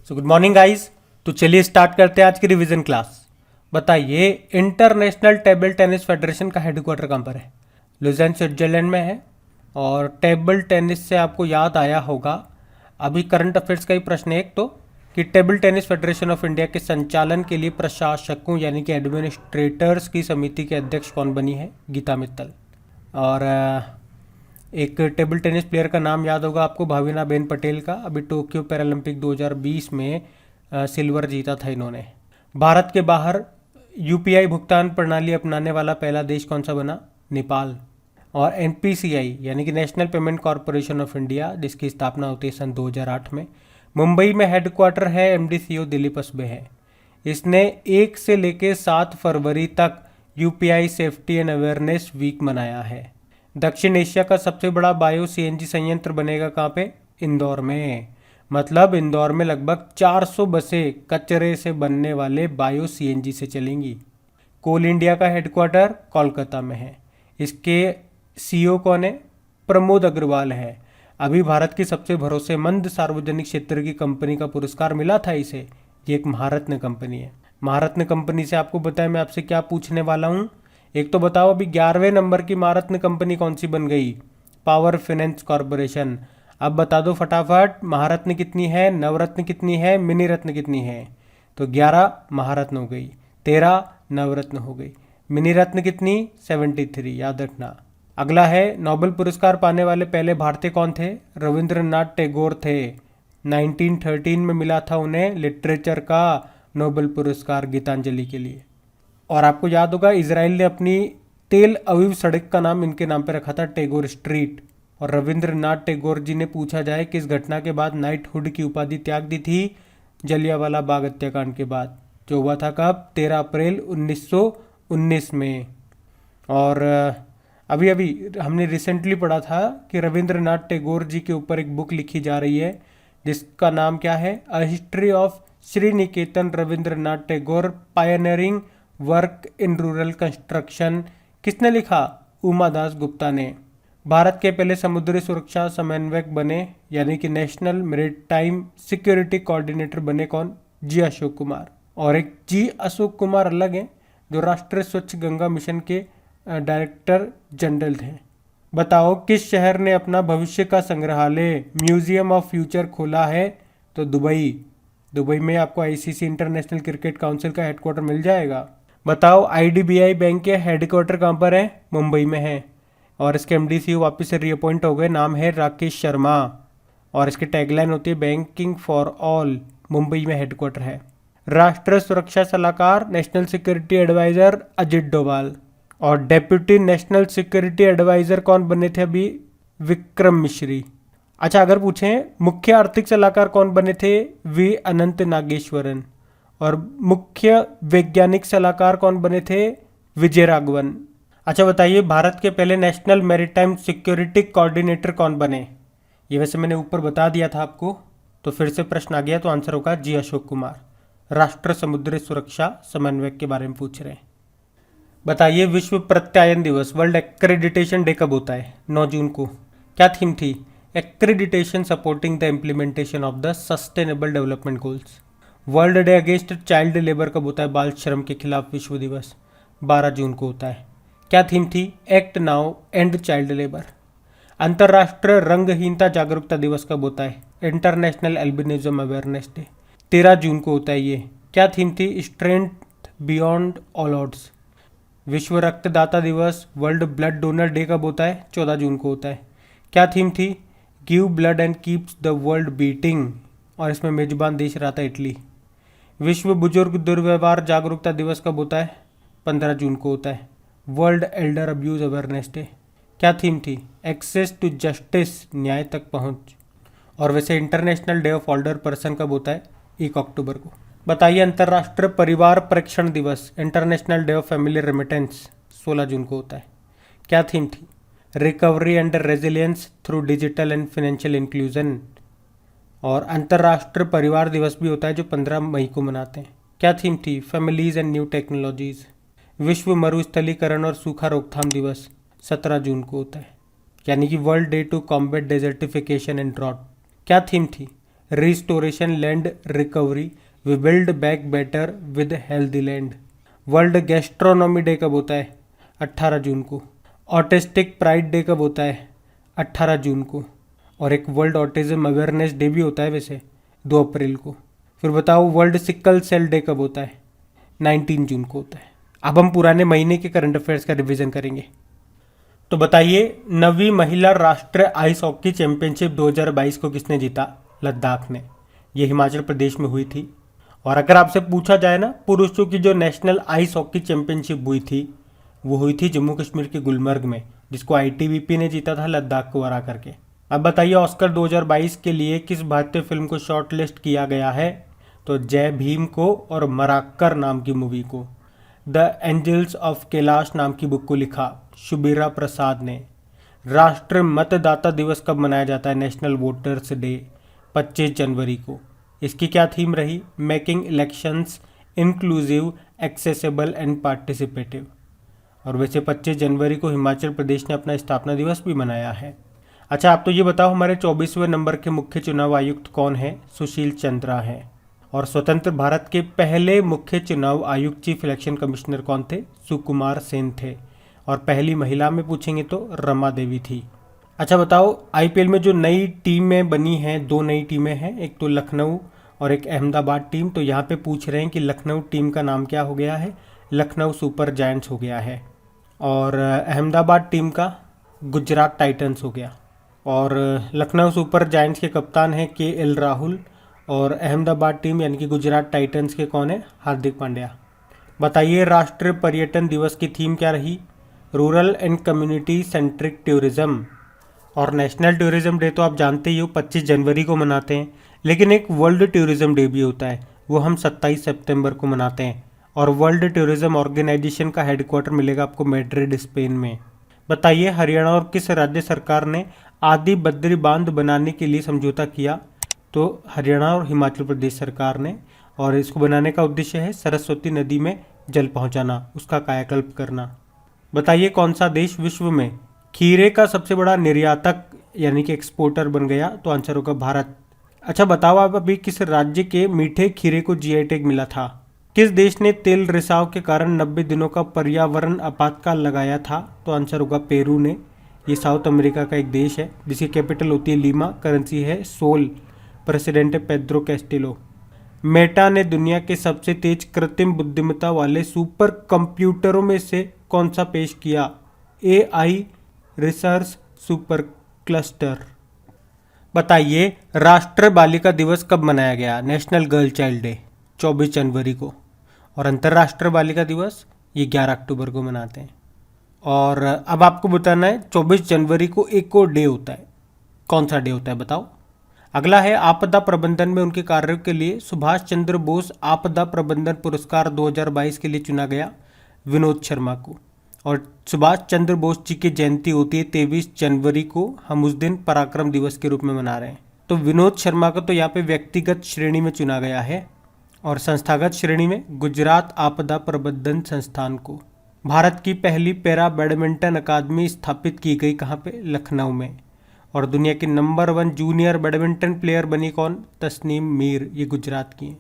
So good morning guys. तो चलिए start करते हैं आज की रिवीजन क्लास। बताइए इंटरनेशनल टेबल टेनिस फेडरेशन का हेडक्वार्टर कहाँ पर है? लुज़ेन स्विट्जरलैंड में है। और टेबल टेनिस से आपको याद आया होगा, अभी करंट अफेयर्स का ही प्रश्न है एक तो, कि table tennis federation of India के संचालन के लिए प्रशासकों यानी कि एडमिनिस्ट्रेटर्स की समिति के अध्यक्ष कौन बनी है? गीता मित्तल। और एक टेबल टेनिस प्लेयर का नाम याद होगा आपको, भाविना बेन पटेल का। अभी टोक्यो पैरालंपिक 2020 में सिल्वर जीता था इन्होंने। भारत के बाहर यूपीआई भुगतान प्रणाली अपनाने वाला पहला देश कौन सा बना? नेपाल। और एनपीसीआई यानी कि national payment corporation of India, जिसकी स्थापना होती है सन 2008 में, मुंबई में हेडक्वार्टर है। एमडीसीओ दिलीप असबे है। इसने 1 से लेकर 7 फरवरी तक UPI safety and awareness week मनाया है। दक्षिण एशिया का सबसे बड़ा बायो सीएनजी संयंत्र बनेगा कहाँ पे? इंदौर में। मतलब इंदौर में लगभग 400 बसें कचरे से बनने वाले बायो सीएनजी से चलेंगी। कोल इंडिया का हेडक्वार्टर कोलकाता में है। इसके सीईओ कौन है? प्रमोद अग्रवाल है। अभी भारत की सबसे भरोसेमंद सार्वजनिक क्षेत्र की कंपनी का पुरस्कार मिला था इसे। ये एक महारत्न कंपनी है। महारत्न कंपनी से आपको बताया मैं आपसे क्या पूछने वाला हूँ। एक तो बताओ अभी 11वें नंबर की महारत्न कंपनी कौन सी बन गई? Power finance corporation. अब बता दो फटाफट, महारत्न कितनी है, नवरत्न कितनी है, मिनी रत्न कितनी है? तो 11 महारत्न हो गई, 13 नवरत्न हो गई। मिनी रत्न कितनी? 73, याद रखना। अगला है, नोबेल पुरस्कार पाने वाले पहले भारतीय कौन थे? रविंद्रनाथ टैगोर थे। 1913 में मिला था उन्हें लिटरेचर का नोबेल पुरस्कार गीतांजलि के लिए। और आपको याद होगा इजराइल ने अपनी तेल अवीव सड़क का नाम इनके नाम पर रखा था, टैगोर स्ट्रीट। और रविंद्रनाथ टैगोर जी ने, पूछा जाए किस घटना के बाद नाइटहुड की उपाधि त्याग दी थी? जलियांवाला बाग हत्याकांड के बाद, जो हुआ था कब? 13 अप्रैल 1919 में। और अभी अभी हमने रिसेंटली पढ़ा था कि रविंद्रनाथ टैगोर जी के ऊपर एक बुक लिखी जा रही है जिसका नाम क्या है? A history of Shri Niketan Rabindranath Tagore pioneering work in rural construction. किसने लिखा? उमा दास गुप्ता ने। भारत के पहले समुद्री सुरक्षा समन्वयक बने यानी कि नेशनल मैरीटाइम सिक्योरिटी कोऑर्डिनेटर बने कौन? जी अशोक कुमार। और एक जी अशोक कुमार अलग हैं जो राष्ट्रीय स्वच्छ गंगा मिशन के डायरेक्टर जनरल थे। बताओ किस शहर ने अपना भविष्य का संग्रहालय म्यूजियम ऑफ फ्यूचर खोला है? तो दुबई। दुबई में आपको आईसीसी इंटरनेशनल क्रिकेट काउंसिल का हेडक्वार्टर मिल जाएगा। बताओ आईडीबीआई बैंक के हेडक्वार्टर कहाँ पर है? मुंबई में है। और इसके एमडीसीओ वापस से रीअपॉइंट हो गए, नाम है राकेश शर्मा। और इसकी टैगलाइन होती है बैंकिंग फॉर ऑल। मुंबई में हेडक्वार्टर है। राष्ट्रीय सुरक्षा सलाहकार national security adviser Ajit Doval. और डेप्यूटी नेशनल सिक्योरिटी एडवाइजर कौन बने थे अभी? विक्रम मिश्री। अच्छा, अगर पूछें मुख्य आर्थिक सलाहकार कौन बने थे? वी अनंत नागेश्वरन। और मुख्य वैज्ञानिक सलाहकार कौन बने थे? विजय राघवन। अच्छा बताइए, भारत के पहले नेशनल मैरीटाइम सिक्योरिटी कोऑर्डिनेटर कौन बने? ये वैसे मैंने ऊपर बता दिया था आपको, तो फिर से प्रश्न आ गया, तो आंसर होगा जी अशोक कुमार। राष्ट्रीय समुद्री सुरक्षा समन्वयक के बारे में पूछ रहे हैं। बताइए विश्व प्रत्यायन दिवस, वर्ल्ड एक्रेडिटेशन डे कब होता है? 9 जून को। क्या थीम थी? Accreditation supporting the implementation of the sustainable development goals. World day against child labour कब होता है? बाल श्रम के खिलाफ विश्व दिवस 12 जून को होता है। क्या थीम थी? Act now and child labour. अंतर्राष्ट्रीय रंगहीनता जागरूकता दिवस कब होता है? इंटरनेशनल एल्बिनिज्म अवेयरनेस डे 13 जून को होता है ये। क्या थीम थी? Strength beyond all odds. विश्व रक्तदाता दिवस, वर्ल्ड ब्लड डोनर डे कब होता है? 14 जून को होता है। क्या थीम थी? Give blood and keeps the world beating. और इसमें मेजबान देश रहा था इटली। विश्व बुजुर्ग दुर्व्यवहार जागरूकता दिवस कब होता है? 15 जून को होता है। World Elder abuse awareness day. क्या थीम थी? एक्सेस टू जस्टिस, न्याय तक पहुंच। और वैसे international day of older person कब होता है? 1 अक्टूबर को। बताइए अंतर्राष्ट्रीय परिवार परीक्षण दिवस, international day of family remittance 16 जून को होता है। क्या थीम थी? Recovery and resilience through digital and financial inclusion. और अंतर्राष्ट्रीय परिवार दिवस भी होता है जो 15 मई को मनाते हैं। क्या थीम थी? Families and new technologies. विश्व मरुस्थलीकरण और सूखा रोकथाम दिवस 17 जून को होता है, यानी कि world day to combat desertification and drought. क्या थीम थी? Restoration land recovery, we build back better with healthy land. World gastronomy day कब होता है? 18 जून को। ऑटिस्टिक प्राइड डे कब होता है? 18 जून को। और एक वर्ल्ड ऑटिज्म अवेयरनेस डे भी होता है वैसे, 2 अप्रैल को। फिर बताओ वर्ल्ड सिकल सेल डे कब होता है? 19 जून को होता है। अब हम पुराने महीने के करंट अफेयर्स का रिवीजन करेंगे। तो बताइए, 9वीं महिला राष्ट्रीय आइस हॉकी चैंपियनशिप 2022 को किसने जीता? लद्दाख ने। ये हिमाचल प्रदेश में हुई थी। और अगर आपसे पूछा जाए ना, पुरुषों की जो नेशनल आइस हॉकी चैंपियनशिप हुई थी, वो हुई थी जम्मू कश्मीर के गुलमर्ग में, जिसको आईटीबीपी ने जीता था लद्दाख को हरा करके। अब बताइए, ऑस्कर 2022 के लिए किस भारतीय फिल्म को शॉर्टलिस्ट किया गया है? तो जय भीम को और मराक्कर नाम की मूवी को। द एंजल्स ऑफ कैलाश नाम की बुक को लिखा शुबीरा प्रसाद ने। राष्ट्रीय मतदाता दिवस कब मनाया जाता है? नेशनल वोटर्स डे 25 जनवरी को। इसकी क्या थीम रही? Making elections inclusive, accessible and participative. और वैसे 25 जनवरी को हिमाचल प्रदेश ने अपना स्थापना दिवस भी मनाया है। अच्छा, आप तो ये बताओ, हमारे 24वें नंबर के मुख्य चुनाव आयुक्त कौन है? सुशील चंद्रा है। और स्वतंत्र भारत के पहले मुख्य चुनाव आयुक्त चीफ इलेक्शन कमिश्नर कौन थे? सुकुमार सेन थे। और पहली महिला में पूछेंगे तो रमा देवी थी। अच्छा बताओ, आईपीएल में जो नई टीमें बनी हैं, 2 नई टीमें हैं, एक तो लखनऊ और एक अहमदाबाद टीम। तो यहाँ पे पूछ रहे हैं कि लखनऊ टीम का नाम क्या हो गया है? लखनऊ सुपर जायंट्स हो गया है। और अहमदाबाद टीम का गुजरात टाइटंस हो गया। और लखनऊ सुपर जायंट्स के कप्तान हैं KL राहुल। और अहमदाबाद टीम यानी कि गुजरात टाइटंस के कौन है? हार्दिक पांड्या। बताइए, राष्ट्रीय पर्यटन दिवस की थीम क्या रही? Rural and community centric tourism. और नेशनल टूरिज्म डे तो आप जानते ही हो, 25 जनवरी को मनाते हैं। लेकिन एक वर्ल्ड टूरिज्म डे भी होता है, वो हम 27 सितंबर को मनाते हैं। और वर्ल्ड टूरिज्म ऑर्गेनाइजेशन का हेडक्वार्टर मिलेगा आपको मैड्रिड, स्पेन में। बताइए, हरियाणा और किस राज्य सरकार ने आदि बद्री बांध बनाने के लिए समझौता किया? तो हरियाणा और हिमाचल प्रदेश सरकार ने। और इसको बनाने का उद्देश्य है सरस्वती नदी में जल पहुंचाना, उसका कायाकल्प करना। बताइए, कौन सा देश विश्व में खीरे का सबसे बड़ा निर्यातक यानी कि एक्सपोर्टर बन गया? तो आंसर होगा भारत। अच्छा बताओ, आप अभी किस राज्य के मीठे खीरे को जीआई टैग मिला था? किस देश ने तेल रिसाव के कारण 90 दिनों का पर्यावरण आपातकाल लगाया था? तो आंसर होगा पेरू ने। ये साउथ अमेरिका का एक देश है जिसकी कैपिटल होती है लीमा, करेंसी है सोल, प्रेसिडेंट है पेड्रो कैस्टिलो। मेटा ने दुनिया के सबसे तेज कृत्रिम बुद्धिमत्ता वाले सुपर कंप्यूटरों में से कौन सा पेश किया? AI research super cluster. बताइए, राष्ट्रीय बालिका दिवस कब मनाया गया? नेशनल गर्ल चाइल्ड डे 24 जनवरी को। और अंतर्राष्ट्रीय बालिका दिवस ये 11 अक्टूबर को मनाते हैं। और अब आपको बताना है, 24 जनवरी को एक और डे होता है। कौन सा डे होता है बताओ? अगला है आपदा प्रबंधन में उनके कार्यों के लिए सुभाष चंद्र बोस आपदा प्रबंधन पुरस्कार 2022 के लिए चुना गया विनोद शर्मा को। और सुभाष चंद्र बोस जी की जयंती होती है 23 जनवरी को, हम उस दिन पराक्रम दिवस के रूप में मना रहे हैं। तो विनोद शर्मा को तो यहाँ पे व्यक्तिगत श्रेणी में चुना गया है और संस्थागत श्रेणी में गुजरात आपदा प्रबंधन संस्थान को। भारत की पहली पैरा बैडमिंटन अकादमी स्थापित की गई कहाँ पे? लखनऊ में। और दुनिया की नंबर 1 जूनियर बैडमिंटन प्लेयर बनी कौन? तस्नीम मीर, ये गुजरात की है।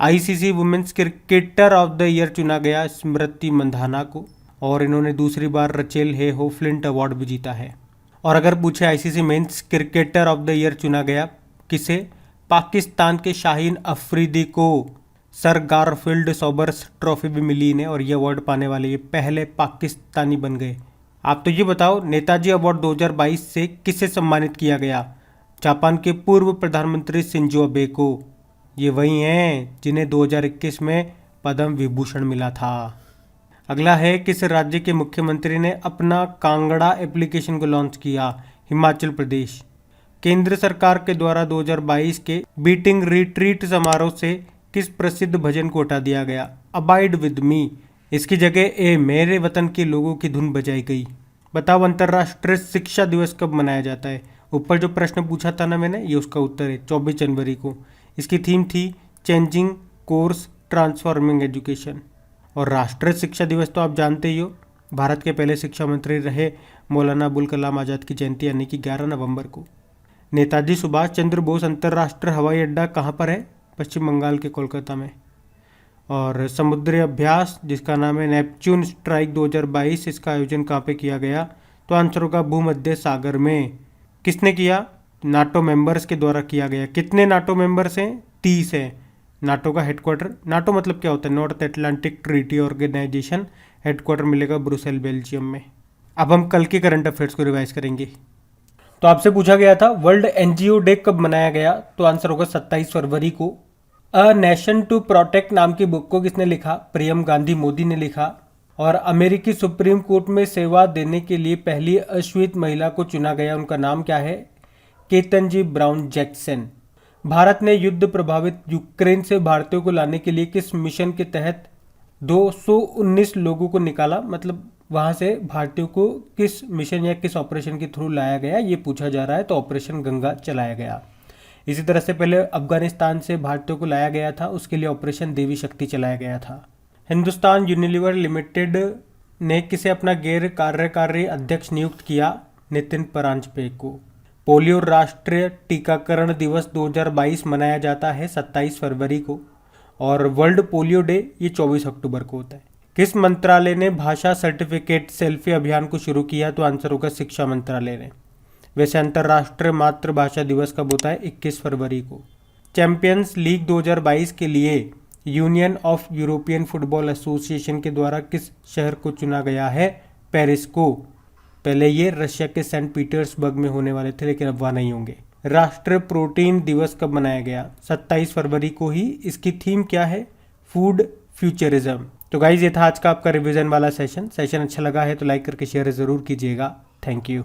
ICC women's cricketer of the year चुना गया स्मृति मंधाना को। और इन्होंने दूसरी बार रचेल हे हो फ्लिंट अवार्ड भी जीता है। और अगर पूछे ICC men's cricketer of the year चुना गया किसे? पाकिस्तान के शाहीन अफरीदी को। सर गारफील्ड सोबर्स ट्रॉफी भी मिली इन्हें और ये अवार्ड पाने वाले ये पहले पाकिस्तानी बन गए। आप तो ये बताओ, नेताजी अवार्ड 2022 से किसे सम्मानित किया गया? जापान के पूर्व प्रधानमंत्री शिंजो अबे को। ये वही हैं जिन्हें 2021 में पद्म विभूषण मिला था। अगला है, किस राज्य के मुख्यमंत्री ने अपना कांगड़ा एप्लीकेशन को लॉन्च किया? हिमाचल प्रदेश। केंद्र सरकार के द्वारा 2022 के बीटिंग रिट्रीट समारोह से किस प्रसिद्ध भजन को हटा दिया गया? Abide with me. इसकी जगह ए मेरे वतन के लोगों की धुन बजाई गई। बताओ, अंतर्राष्ट्रीय शिक्षा दिवस कब मनाया जाता है? ऊपर जो प्रश्न पूछा था ना मैंने, ये उसका उत्तर है 24 जनवरी को। इसकी थीम थी चेंजिंग कोर्स ट्रांसफॉर्मिंग एजुकेशन। और राष्ट्रीय शिक्षा दिवस तो आप जानते ही हो, भारत के पहले शिक्षा मंत्री रहे मौलाना अबुल कलाम आज़ाद की जयंती यानी कि 11 नवंबर को। नेताजी सुभाष चंद्र बोस अंतर्राष्ट्रीय हवाई अड्डा कहाँ पर है? पश्चिम बंगाल के कोलकाता में। और समुद्री अभ्यास जिसका नाम है नेपच्यून स्ट्राइक 2022, इसका आयोजन कहाँ पे किया गया? तो आंसर होगा भूमध्य सागर में। किसने किया? नाटो मेंबर्स के द्वारा किया गया। कितने नाटो मेंबर्स हैं? 30 है। नाटो का हेडक्वार्टर, नाटो मतलब क्या होता है? North Atlantic Treaty Organization. Headquarter मिलेगा ब्रुसेल, बेल्जियम में। अब हम कल के करंट अफेयर्स को रिवाइज करेंगे। तो आपसे पूछा गया था वर्ल्ड एनजीओ डे कब मनाया गया? तो आंसर होगा 27 फरवरी को। अ नेशन टू प्रोटेक्ट नाम की बुक को किसने लिखा? प्रियम गांधी मोदी ने लिखा। और अमेरिकी सुप्रीम कोर्ट में सेवा देने के लिए पहली अश्वेत महिला को चुना गया, उनका नाम क्या है? Ketanji brown Jackson. भारत ने युद्ध प्रभावित यूक्रेन से भारतीयों को लाने के लिए किस मिशन के तहत 219 लोगों को निकाला? मतलब वहां से भारतीयों को किस मिशन या किस ऑपरेशन के थ्रू लाया गया, ये पूछा जा रहा है। तो ऑपरेशन गंगा चलाया गया। इसी तरह से पहले अफगानिस्तान से भारतीयों को लाया गया था, उसके लिए ऑपरेशन देवी शक्ति चलाया गया था। हिंदुस्तान यूनिलीवर लिमिटेड ने किसे अपना गैर कार्यकारी अध्यक्ष नियुक्त किया? नितिन परांजपे को। पोलियो राष्ट्रीय टीकाकरण दिवस 2022 मनाया जाता है 27 फरवरी को। और वर्ल्ड पोलियो डे ये 24 अक्टूबर को होता है। किस मंत्रालय ने भाषा सर्टिफिकेट सेल्फी अभियान को शुरू किया? तो आंसर होगा शिक्षा मंत्रालय ने। वैसे अंतर्राष्ट्रीय मातृभाषा दिवस कब होता है? 21 फरवरी को। चैंपियंस लीग 2022 के लिए union of European football association के द्वारा किस शहर को चुना गया है? पेरिस को। पहले ये रशिया के सेंट पीटर्सबर्ग में होने वाले थे, लेकिन अब वहाँ नहीं होंगे। राष्ट्रीय प्रोटीन दिवस कब मनाया गया? 27 फरवरी को ही। इसकी थीम क्या है? Food futurism. तो गाइज ये था आज का आपका रिवीजन वाला सेशन अच्छा लगा है तो लाइक करके शेयर ज़रूर कीजिएगा। Thank you.